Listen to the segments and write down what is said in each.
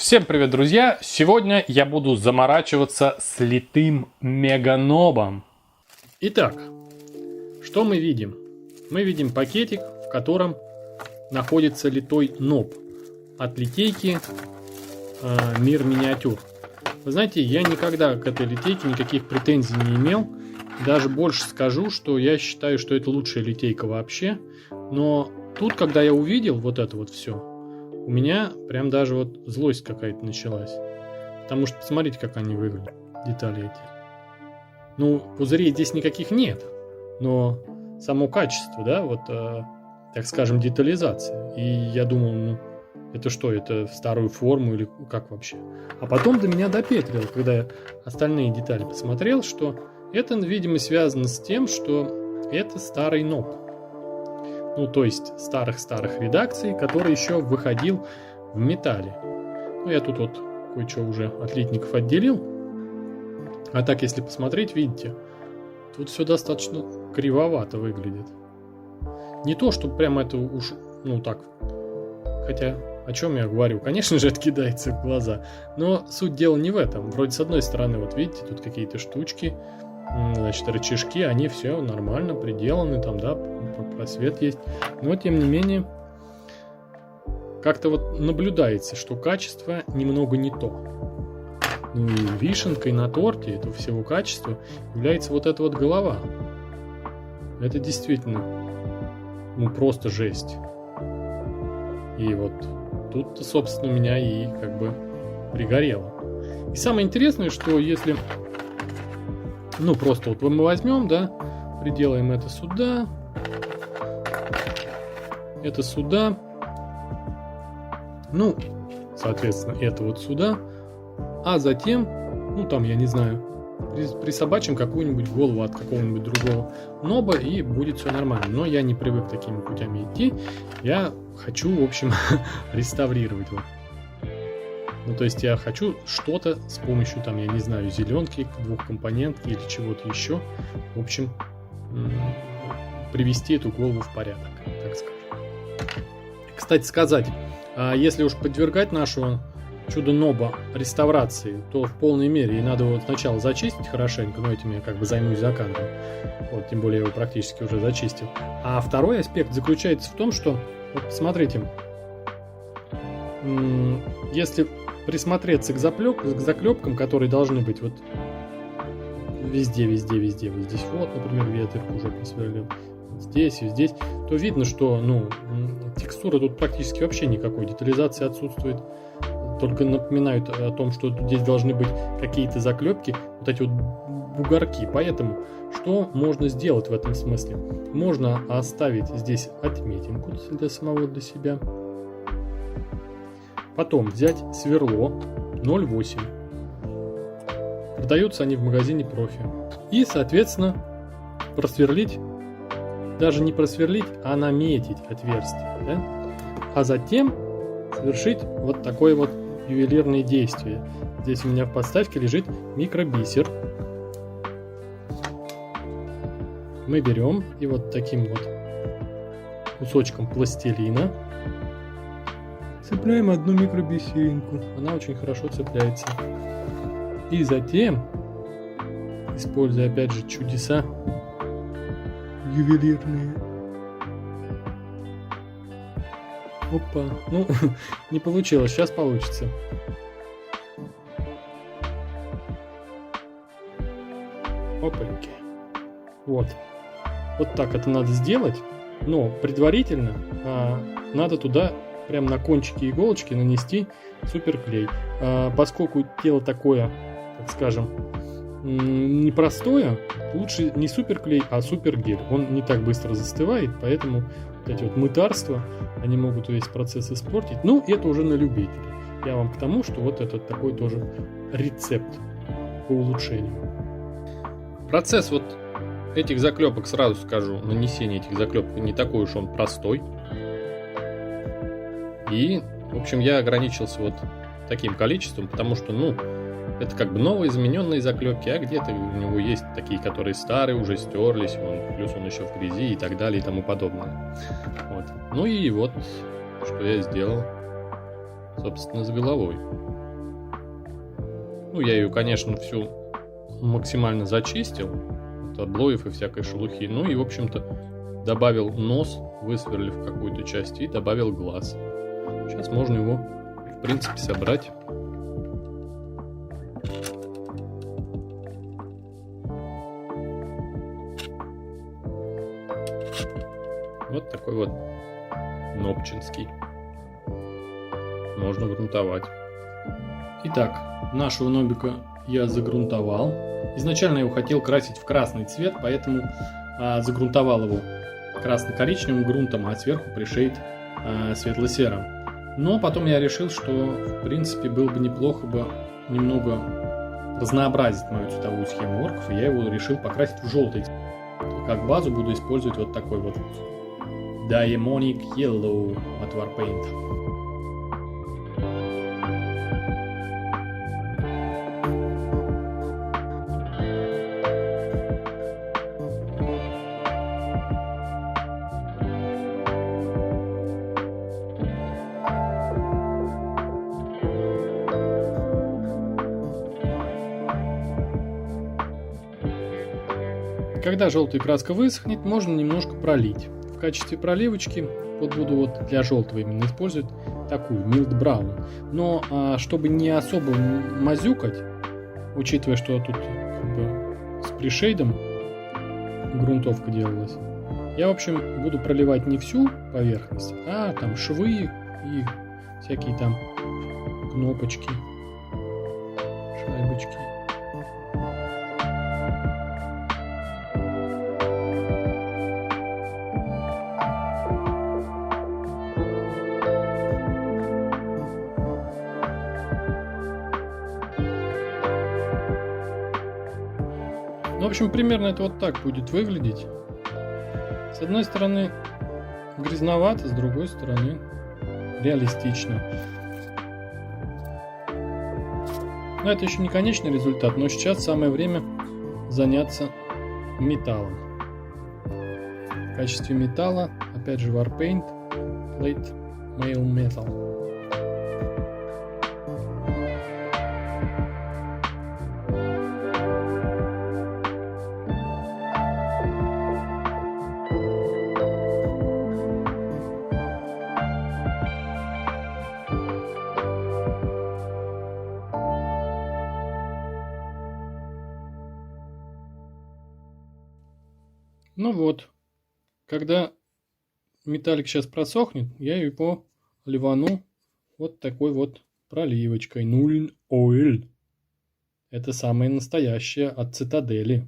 Всем привет, друзья! Сегодня я буду заморачиваться с литым меганобом. Итак, что мы видим? Мы видим пакетик, в котором находится литой ноб от литейки Мир Миниатюр. Вы знаете, я никогда к этой литейке никаких претензий не имел. Даже больше скажу, что я считаю, что это лучшая литейка вообще. Но тут, когда я увидел вот это вот все, у меня прям даже вот злость какая-то началась. Потому что посмотрите, как они выглядят, детали эти. Ну, пузырей здесь никаких нет. Но само качество, да, вот, так скажем, детализация. И я думал, ну, это что, это в старую форму или как вообще? А потом до меня допетрило, когда я остальные детали посмотрел, что это, видимо, связано с тем, что это старый ноб. Ну, то есть старых-старых редакций, который еще выходил в металле. Ну, я тут вот кое-что уже от литников отделил. А так, если посмотреть, видите, тут все достаточно кривовато выглядит. Не то, что прям это уж, ну так, хотя, о чем я говорю, конечно же, это кидается в глаза. Но суть дела не в этом. Вроде с одной стороны, вот видите, тут какие-то штучки, значит, рычажки, они все нормально приделаны, там, да, просвет есть. Но, тем не менее, как-то вот наблюдается, что качество немного не то. Ну и вишенкой на торте этого всего качества является вот эта вот голова. Это действительно, ну, просто жесть. И вот тут, собственно, меня и как бы пригорело. И самое интересное, что если... Ну, просто вот мы возьмем, да, приделаем это сюда, ну, соответственно, это вот сюда, а затем, ну, там, я не знаю, присобачим какую-нибудь голову от какого-нибудь другого ноба, и будет все нормально. Но я не привык такими путями идти, я хочу, в общем, реставрировать его. Ну, то есть я хочу что-то с помощью, там, я не знаю, зеленки, двухкомпонентки или чего-то еще, в общем, привести эту голову в порядок, так скажем. Кстати сказать, если уж подвергать нашего чудо-ноба реставрации, то в полной мере и надо его сначала зачистить хорошенько, но этим я как бы займусь за кадром, вот, тем более я его практически уже зачистил. А второй аспект заключается в том, что, вот посмотрите, если присмотреться к заклепкам, которые должны быть вот везде, вот здесь вот, например, ветерку уже просверлил, здесь и здесь, то видно, что, ну, текстуры тут практически вообще никакой, детализации отсутствует, только напоминают о том, что здесь должны быть какие-то заклепки, вот эти вот бугорки. Поэтому что можно сделать в этом смысле? Можно оставить здесь отметинку для себя. Потом взять сверло 0,8. Продаются они в магазине Профи. И, соответственно, просверлить, даже не просверлить, а наметить отверстие. Да? А затем совершить вот такое вот ювелирное действие. Здесь у меня в подставке лежит микробисер. Мы берем и вот таким вот кусочком пластилина цепляем одну микробисеринку. Она очень хорошо цепляется. И затем, используя опять же чудеса ювелирные. Опа. Ну, не получилось. Сейчас получится. Опаньки. Вот. Вот так это надо сделать. Но предварительно надо туда прям на кончике иголочки нанести суперклей. Поскольку тело такое, так скажем, непростое, лучше не суперклей, а супергель. Он не так быстро застывает, поэтому вот эти вот мытарства, они могут весь процесс испортить. Ну, это уже на любителя. Я вам к тому, что вот это такой тоже рецепт по улучшению. Процесс вот этих заклепок, сразу скажу, нанесение этих заклепок не такой уж он простой. И, в общем, я ограничился вот таким количеством, потому что, ну, это как бы новые измененные заклепки, а где-то у него есть такие, которые старые, уже стерлись, плюс он еще в грязи и так далее и тому подобное. Вот. Ну и вот, что я сделал, собственно, с головой. Ну, я ее, конечно, всю максимально зачистил от облоев и всякой шелухи. Ну и, в общем-то, добавил нос, высверлив какую-то часть, и добавил глаз. Сейчас можно его, в принципе, собрать. Вот такой вот нобчинский. Можно грунтовать. Итак, нашего нобика я загрунтовал. Изначально я его хотел красить в красный цвет, поэтому загрунтовал его красно-коричневым грунтом, а сверху пришейд светло-серым. Но потом я решил, что в принципе было бы неплохо бы немного разнообразить мою цветовую схему орков, и я его решил покрасить в желтый. Как базу буду использовать вот такой вот Diamonic Yellow от Warpaint. Когда желтая краска высохнет, можно немножко пролить. В качестве проливочки вот буду вот для желтого именно использовать такую Mild Brown. Но чтобы не особо мазюкать, учитывая, что тут как бы с пришейдом грунтовка делалась, я в общем буду проливать не всю поверхность, а там швы и всякие там кнопочки, шайбочки. В общем, примерно это вот так будет выглядеть. С одной стороны грязновато, с другой стороны реалистично. Но это еще не конечный результат, но сейчас самое время заняться металлом. В качестве металла, опять же, Warpaint Plate Mail Metal. Ну вот, когда металлик сейчас просохнет, я его ливану вот такой вот проливочкой. Nuln Oil. Это самое настоящее от Цитадели.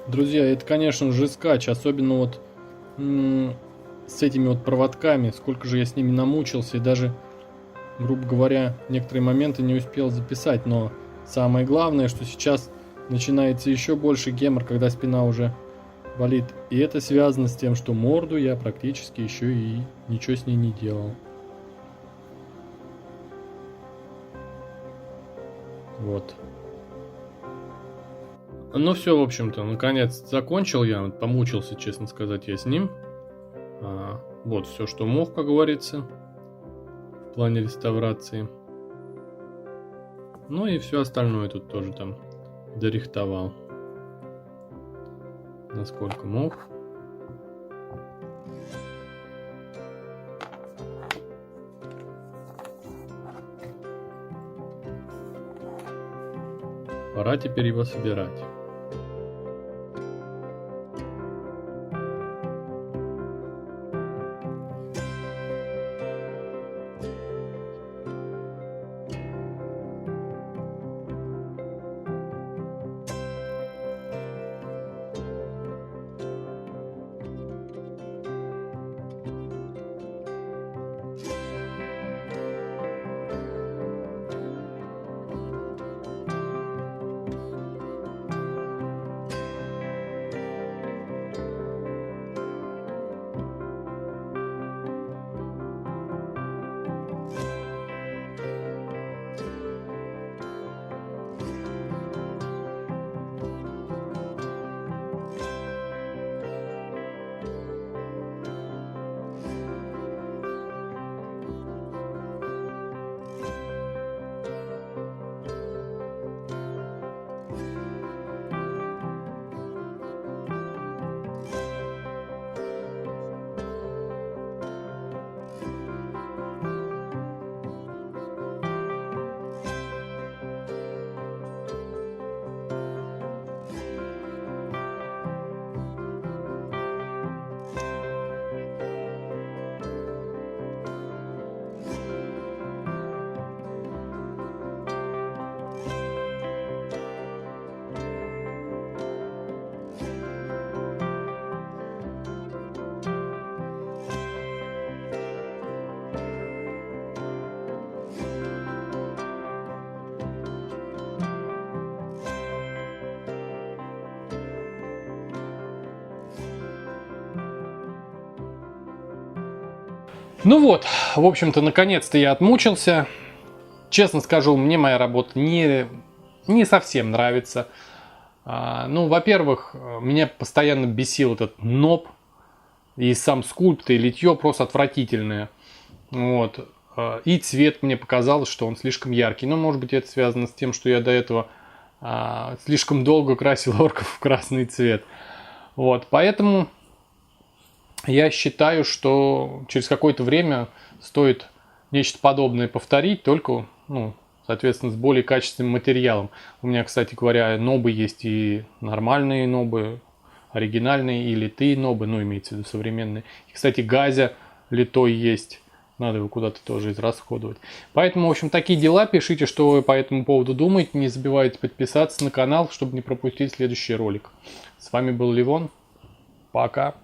Друзья, это, конечно же, скач, особенно вот с этими вот проводками. Сколько же я с ними намучился и даже, грубо говоря, некоторые моменты не успел записать. Но самое главное, что сейчас начинается еще больше гемор, когда спина уже болит. И это связано с тем, что морду я практически еще и ничего с ней не делал. Вот. Ну все, в общем-то, наконец закончил я. Помучился, честно сказать, я с ним. Вот все, что мог, как говорится, в плане реставрации. Ну и все остальное тут тоже там дорихтовал, насколько мог. Пора теперь его собирать. Ну вот, в общем-то, наконец-то я отмучился. Честно скажу, мне моя работа не совсем нравится. Ну, во-первых, меня постоянно бесил этот ноб. И сам скульпт, и литье просто отвратительное. Вот. И цвет мне показалось, что он слишком яркий. Но, может быть, это связано с тем, что я до этого слишком долго красил орков в красный цвет. Вот. Поэтому я считаю, что через какое-то время стоит нечто подобное повторить, только, ну, соответственно, с более качественным материалом. У меня, кстати говоря, нобы есть и нормальные нобы, оригинальные и литые нобы, ну, имеется в виду современные. И, кстати, газя литой есть. Надо его куда-то тоже израсходовать. Поэтому, в общем, такие дела. Пишите, что вы по этому поводу думаете. Не забывайте подписаться на канал, чтобы не пропустить следующий ролик. С вами был Левон. Пока.